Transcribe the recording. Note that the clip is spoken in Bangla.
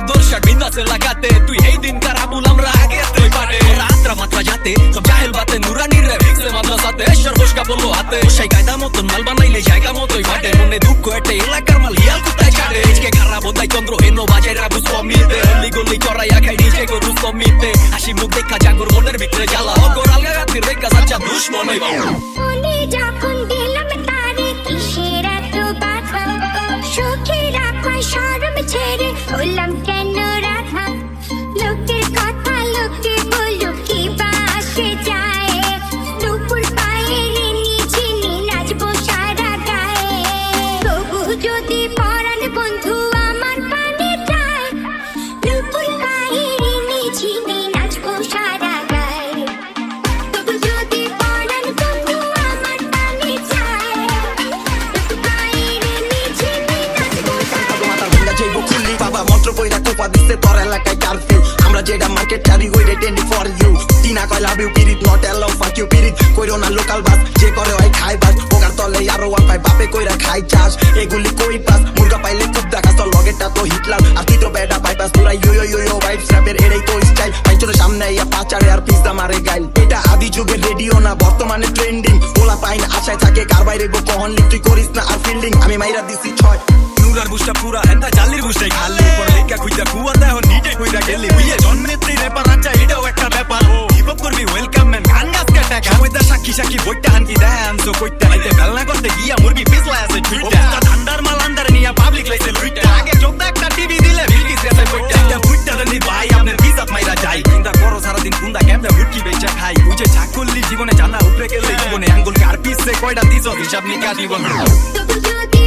বদর শার্ট বিন্দাসে লাগাতে তুই এই দিন কার আবুল আমরা আগে তুই পারে রাত্রা মাত্রা যাতে সব জাহেল বাতে নুরানি রে ভিক্সে মাদ্রাসাতে সর্বস্কা বললো হাতে সেই কায়দা মতন মাল বানাইলে জায়গা মতোই বাটে মনে দুঃখ একটা এলাকার মাল হিয়াল কোথায় কাটে আজকে খারা বোধাই চন্দ্র হেন বাজায় রাবুস কমিতে হল্লি গল্লি চড়াইয়া খাই নিজে গরু কমিতে হাসি মুখ দেখা জাগর মনের ভিতরে জ্বালা অগর আলগা রাতের রেখা সাচ্চা দুশ্মন মনে যখন দিলাম তারে কিসের এত বাধা সুখে রাখা শরম ছেড়ে হলাম কেন রাধা লোকের কথা লোকে বলো কি বা আসে যায় দুপুর পায়ে নিঝিনি নাচবো সারা গায়ে তবু যদি পরাণ বন্ধু আমার পানে যায় দুপুর পায়ে নিঝিনি নাচবো সারা গায়ে তবু যদি পরাণ বন্ধু আমার পানে যায় দুপুর পায়ে নিঝিনি নাচবো সারা গায়ে বাবা মন্ত্র কইরা কোপা দিতে তোর এলাকায় কারফিউ আমরা যেটা মার্কেট চারি হইরে টেন্ডি ফর ইউ টিনা কয় লাভ ইউ পিরিত নট অ্যালাউ ফাক ইউ পিরিত কইরো না লোকাল বাস যে করে হয় খাই বাস ওগার তলে আরো ওয়ান পাই বাপে কইরা খাই চাষ এগুলি কই পাস মুরগা পাইলে খুব দেখাস তোর লগেরটা তো হিটলাম আর তুই তো বেডা বাইপাস তোরা ইয়ো ইয়ো ইয়ো ভাইব স্র্যাপের এটাই তো স্টাইল পাইছোর সামনে ইয়া পাচারে আর পিজা মারে গাইল এটা আদি যুগের রেডিও না বর্তমানে ট্রেন্ডিং ওলা পাইন আশায় থাকে কার বাইরে গো কহন লিখ তুই করিস না আর ফিল্ডিং আমি মাইরা দিছি 6 নুরার বুঝটা পুরা হেন্তা জালির বুঝটাই খালি পর লেখা খুঁজা কুয়াতে এখন নিটে কইরা গেলি বুঝে জন্মেত্রী রেপার আচ্ছা এটাও একটা ব্যাপার হিপহপ করবি ওয়েলকাম ম্যান গান গাছকে টাকা ওইটা সাক্ষী সাক্ষী বইটা হানকি দেয় আনছো কইতে আইতে ফেলনা করতে গিয়া মুরগি পিছলা আছে টুইটা ঠান্ডার মাল আন্ডার নিয়া পাবলিক লাইছে লুইটা আগে চোখ একটা টিভি দিলে বিলকিস গেছে কইটা এটা ফুইটা দেনি ভাই আপনার বিজাত মাইরা যাই চিন্তা করো সারা দিন কুন্দা কেমনে হুটকি বেচা খাই বুঝে চাকুল্লি জীবনে জানা উপরে গেলে জীবনে আঙ্গুল কার পিছে কয়টা দিছো হিসাব নিকাশ জীবন তবু যদি